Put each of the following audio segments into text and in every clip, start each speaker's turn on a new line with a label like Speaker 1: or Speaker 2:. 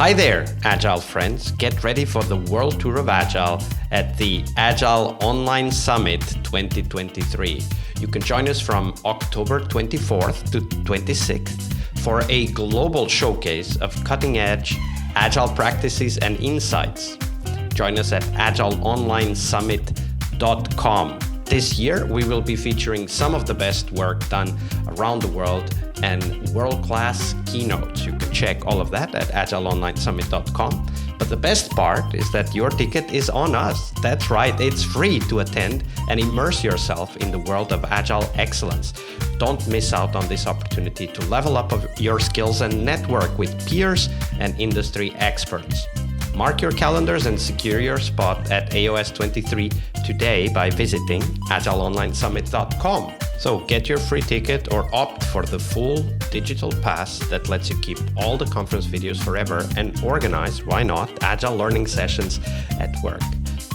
Speaker 1: Hi there, Agile friends. Get ready for the World Tour of Agile at the Agile Online Summit 2023. You can join us from October 24th to 26th for a global showcase of cutting-edge Agile practices and insights. Join us at agileonlinesummit.com. This year, we will be featuring some of the best work done around the world and world-class keynotes. You can check all of that at agileonlinesummit.com. But the best part is that your ticket is on us. That's right, it's free to attend and immerse yourself in the world of Agile excellence. Don't miss out on this opportunity to level up your skills and network with peers and industry experts. Mark your calendars and secure your spot at AOS 23 today by visiting agileonlinesummit.com. So get your free ticket or opt for the full digital pass that lets you keep all the conference videos forever and organize, why not, Agile learning sessions at work.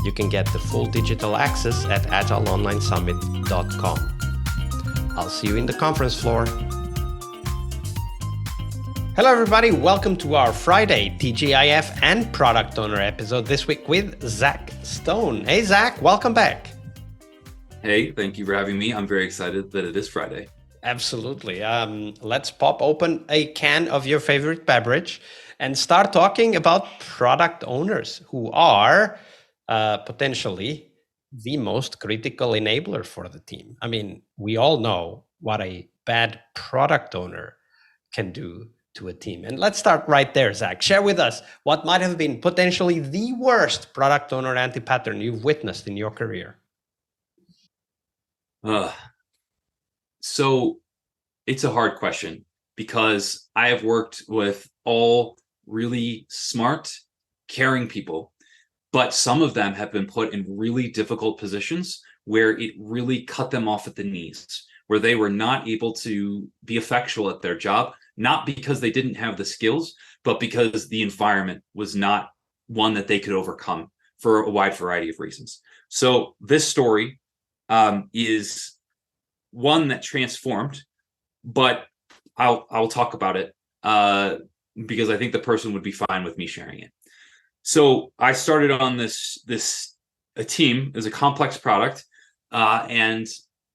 Speaker 1: You can get the full digital access at agileonlinesummit.com. I'll see you in the conference floor. Hello, everybody. Welcome to our Friday TGIF and Product Owner episode this week with Zach Stone. Hey, Zach, welcome back.
Speaker 2: Hey, thank you for having me. I'm very excited that it is Friday.
Speaker 1: Absolutely. Let's pop open a can of your favorite beverage and start talking about product owners who are potentially the most critical enabler for the team. I mean, we all know what a bad product owner can do to a team. And let's start right there, Zach. Share with us what might have been potentially the worst product owner anti-pattern you've witnessed in your career.
Speaker 2: So it's a hard question because I have worked with all really smart, caring people, but some of them have been put in really difficult positions where it really cut them off at the knees, where they were not able to be effectual at their job, not because they didn't have the skills, but because the environment was not one that they could overcome for a wide variety of reasons. So this story is one that transformed, but I'll talk about it because I think the person would be fine with me sharing it. So I started on this a team. It was a complex product, and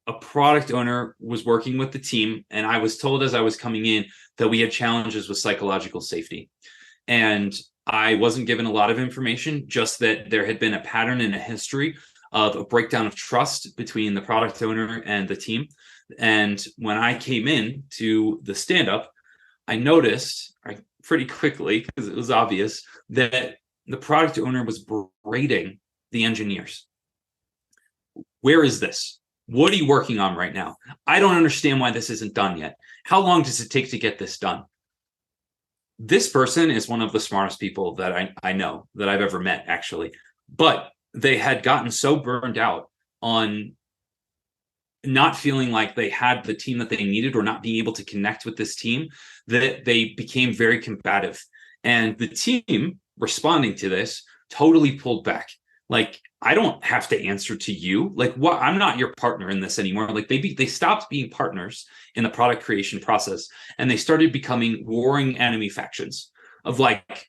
Speaker 2: a product owner was working with the team, and I was told as I was coming in that we had challenges with psychological safety. And I wasn't given a lot of information, just that there had been a pattern and a history of a breakdown of trust between the product owner and the team. And when I came in to the stand-up, I noticed pretty quickly, because it was obvious, that the product owner was berating the engineers. Where is this? What are you working on right now? I don't understand why this isn't done yet. How long does it take to get this done? This person is one of the smartest people that I know, that I've ever met, actually. But they had gotten so burned out on not feeling like they had the team that they needed or not being able to connect with this team that they became very combative. And the team responding to this totally pulled back. Like, I don't have to answer to you. Like, what? I'm not your partner in this anymore. Like, they stopped being partners in the product creation process, and they started becoming warring enemy factions of like,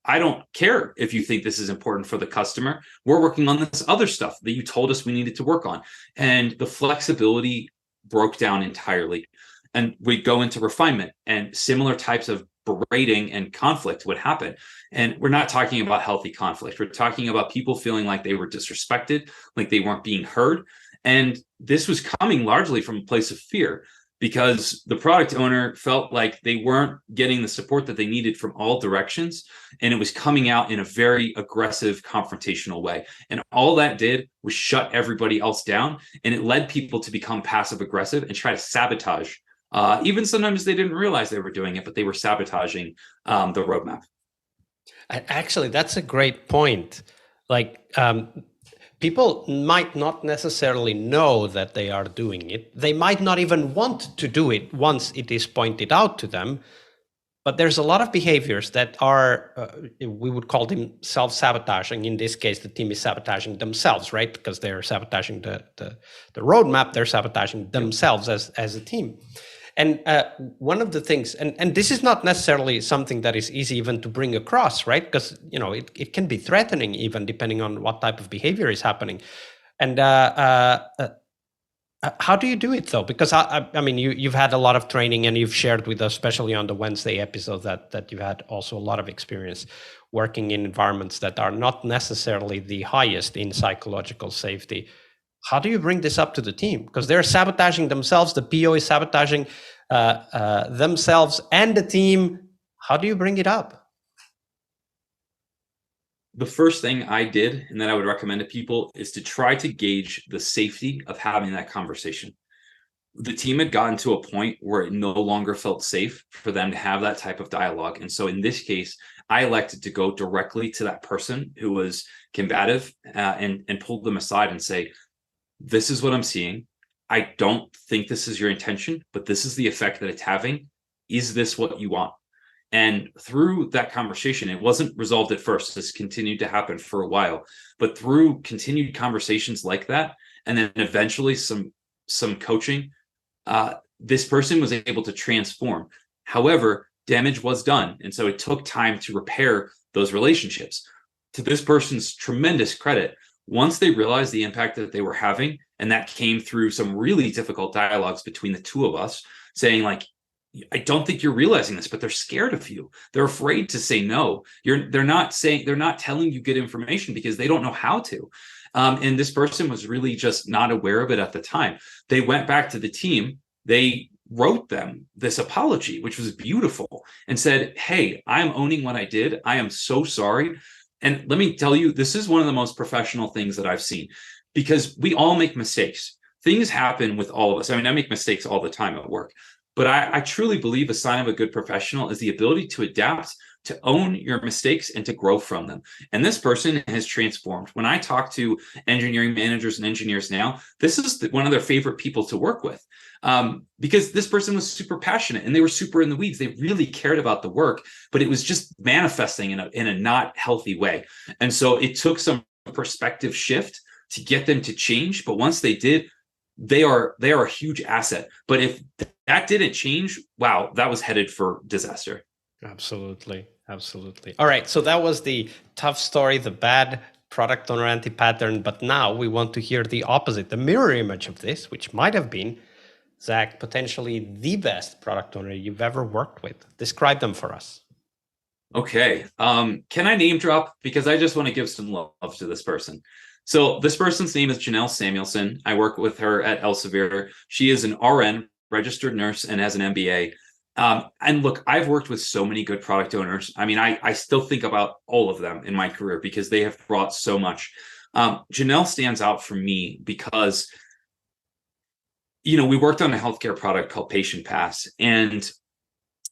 Speaker 2: I don't care if you think this is important for the customer. We're working on this other stuff that you told us we needed to work on. And the flexibility broke down entirely. And we go into refinement, and similar types of berating and conflict would happen. And we're not talking about healthy conflict. We're talking about people feeling like they were disrespected, like they weren't being heard. And this was coming largely from a place of fear, because the product owner felt like they weren't getting the support that they needed from all directions. And it was coming out in a very aggressive, confrontational way. And all that did was shut everybody else down. And it led people to become passive aggressive and try to sabotage. Even sometimes they didn't realize they were doing it, but they were sabotaging the roadmap.
Speaker 1: Actually, that's a great point. Like, people might not necessarily know that they are doing it. They might not even want to do it once it is pointed out to them. But there's a lot of behaviors that are, we would call them self-sabotaging. In this case, the team is sabotaging themselves, right? Because they're sabotaging the roadmap, they're sabotaging themselves as a team. And one of the things, and this is not necessarily something that is easy even to bring across, right? Because, it can be threatening even depending on what type of behavior is happening. And how do you do it though? Because I mean, you've had a lot of training, and you've shared with us, especially on the Wednesday episode, that you had also a lot of experience working in environments that are not necessarily the highest in psychological safety. How do you bring this up to the team? Because they're sabotaging themselves. The PO is sabotaging themselves and the team. How do you bring it up?
Speaker 2: The first thing I did, and that I would recommend to people, is to try to gauge the safety of having that conversation. The team had gotten to a point where it no longer felt safe for them to have that type of dialogue. And so in this case, I elected to go directly to that person who was combative and pull them aside and say, this is what I'm seeing. I don't think this is your intention, but this is the effect that it's having. Is this what you want? And through that conversation, it wasn't resolved at first. This continued to happen for a while, but through continued conversations like that, and then eventually some coaching, this person was able to transform. However, damage was done, and so it took time to repair those relationships. To this person's tremendous credit, once they realized the impact that they were having, and that came through some really difficult dialogues between the two of us, saying like, I don't think you're realizing this, but they're scared of you. They're afraid to say no. They're not telling you good information because they don't know how to. And this person was really just not aware of it at the time. They went back to the team. They wrote them this apology, which was beautiful, and said, hey, I'm owning what I did. I am so sorry. And let me tell you, this is one of the most professional things that I've seen, because we all make mistakes. Things happen with all of us. I mean, I make mistakes all the time at work. But I truly believe a sign of a good professional is the ability to adapt, to own your mistakes, and to grow from them. And this person has transformed. When I talk to engineering managers and engineers now, this is one of their favorite people to work with, because this person was super passionate and they were super in the weeds. They really cared about the work, but it was just manifesting in a not healthy way. And so it took some perspective shift to get them to change. But once they did, they are a huge asset. But if that didn't change, wow, that was headed for disaster.
Speaker 1: Absolutely. All right. So that was the tough story, the bad product owner anti-pattern. But now we want to hear the opposite, the mirror image of this, which might have been, Zach, potentially the best product owner you've ever worked with. Describe them for us.
Speaker 2: Okay. Can I name drop? Because I just want to give some love to this person. So this person's name is Janelle Samuelson. I work with her at Elsevier. She is an RN, registered nurse, and has an MBA. And look, I've worked with so many good product owners. I mean, I still think about all of them in my career because they have brought so much. Janelle stands out for me because, we worked on a healthcare product called Patient Pass, and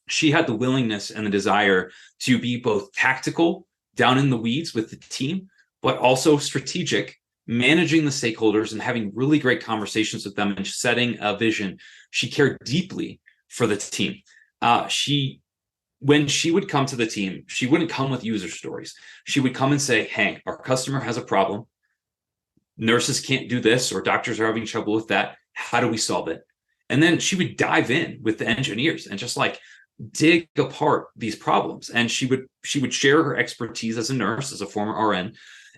Speaker 2: she had the willingness and the desire to be both tactical, down in the weeds with the team, but also strategic, managing the stakeholders and having really great conversations with them and setting a vision. She cared deeply for the team. When she would come to the team, she wouldn't come with user stories. She would come and say, hey, our customer has a problem. Nurses can't do this, or doctors are having trouble with that. How do we solve it? And then she would dive in with the engineers and just like dig apart these problems. And she would share her expertise as a nurse, as a former RN,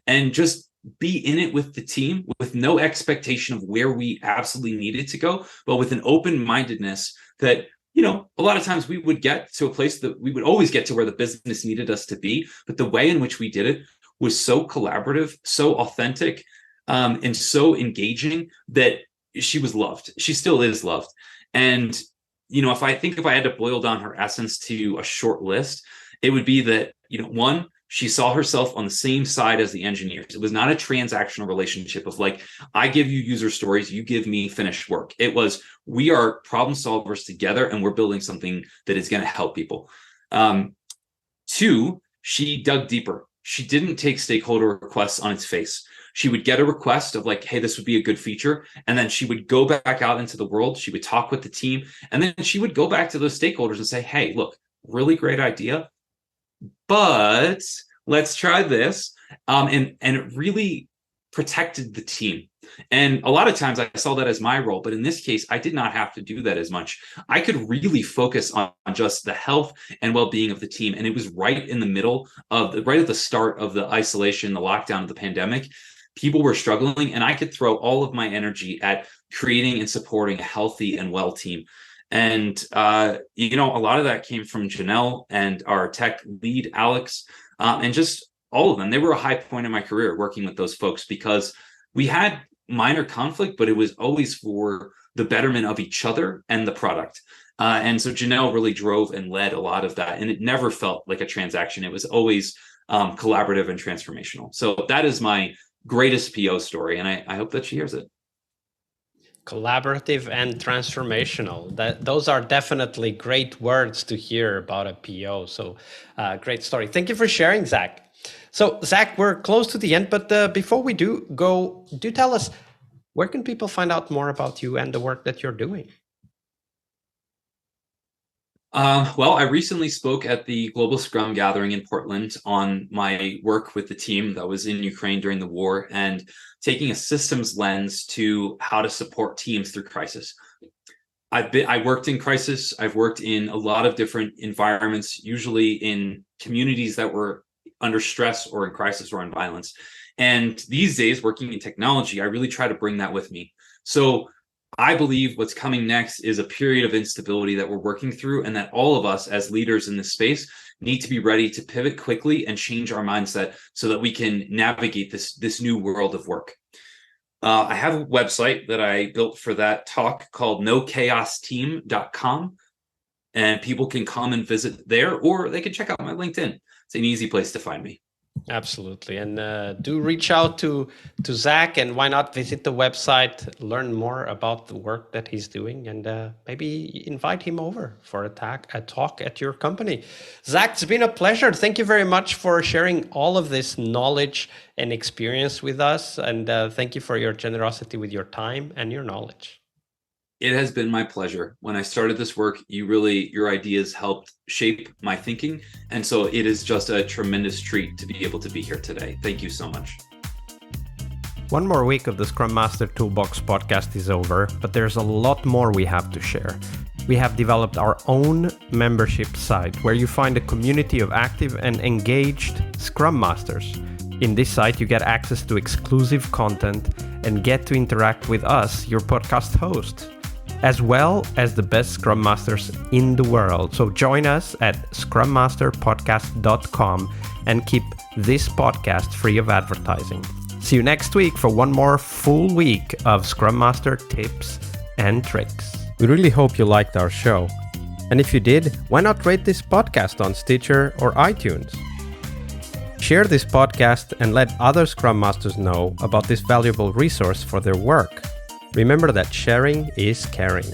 Speaker 2: and just be in it with the team with no expectation of where we absolutely needed to go, but with an open-mindedness that, a lot of times we would get to a place that we would always get to where the business needed us to be. But the way in which we did it was so collaborative, so authentic, and so engaging that she was loved. She still is loved. And, if I had to boil down her essence to a short list, it would be that, one, she saw herself on the same side as the engineers. It was not a transactional relationship of like, I give you user stories, you give me finished work. It was, we are problem solvers together and we're building something that is going to help people. Two, she dug deeper. She didn't take stakeholder requests on its face. She would get a request of like, hey, this would be a good feature. And then she would go back out into the world. She would talk with the team. And then she would go back to those stakeholders and say, hey, look, really great idea, but let's try this. And it really protected the team. And a lot of times I saw that as my role, but in this case, I did not have to do that as much. I could really focus on just the health and well-being of the team. And it was right in the middle of right at the start of the isolation, the lockdown of the pandemic. People were struggling, and I could throw all of my energy at creating and supporting a healthy and well team. And, a lot of that came from Janelle and our tech lead, Alex, and just all of them. They were a high point in my career working with those folks, because we had minor conflict, but it was always for the betterment of each other and the product. And so Janelle really drove and led a lot of that. And it never felt like a transaction. It was always collaborative and transformational. So that is my greatest PO story. And I hope that she hears it.
Speaker 1: Collaborative and transformational. Those are definitely great words to hear about a PO. So great story. Thank you for sharing, Zach. So Zach, we're close to the end, but before we do tell us, where can people find out more about you and the work that you're doing?
Speaker 2: Well, I recently spoke at the Global Scrum Gathering in Portland on my work with the team that was in Ukraine during the war, and taking a systems lens to how to support teams through crisis. I worked in crisis. I've worked in a lot of different environments, usually in communities that were under stress or in crisis or in violence. And these days, working in technology, I really try to bring that with me. So I believe what's coming next is a period of instability that we're working through, and that all of us as leaders in this space need to be ready to pivot quickly and change our mindset so that we can navigate this new world of work. I have a website that I built for that talk called nochaosteam.com, and people can come and visit there, or they can check out my LinkedIn. It's an easy place to find me.
Speaker 1: Absolutely. And do reach out to Zach, and why not visit the website, learn more about the work that he's doing, and maybe invite him over for a talk at your company. Zach, it's been a pleasure. Thank you very much for sharing all of this knowledge and experience with us. And thank you for your generosity with your time and your knowledge.
Speaker 2: It has been my pleasure. When I started this work, your ideas helped shape my thinking. And so it is just a tremendous treat to be able to be here today. Thank you so much.
Speaker 1: One more week of the Scrum Master Toolbox podcast is over, but there's a lot more we have to share. We have developed our own membership site where you find a community of active and engaged Scrum Masters. In this site, you get access to exclusive content and get to interact with us, your podcast hosts, as well as the best Scrum Masters in the world. So join us at scrummasterpodcast.com and keep this podcast free of advertising. See you next week for one more full week of Scrum Master tips and tricks. We really hope you liked our show. And if you did, why not rate this podcast on Stitcher or iTunes? Share this podcast and let other Scrum Masters know about this valuable resource for their work. Remember that sharing is caring.